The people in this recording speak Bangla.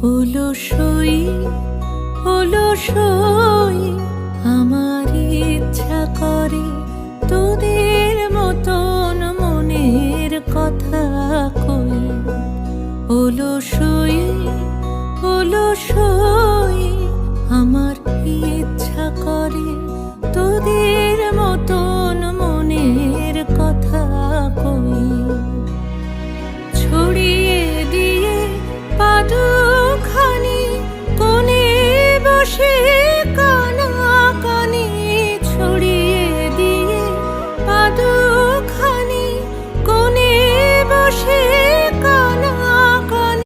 অলসই অলসই আমার ইচ্ছা করে তোদের মতন মনের কথা কই। অলসই অলসই আমার ইচ্ছা করে তোদের মতন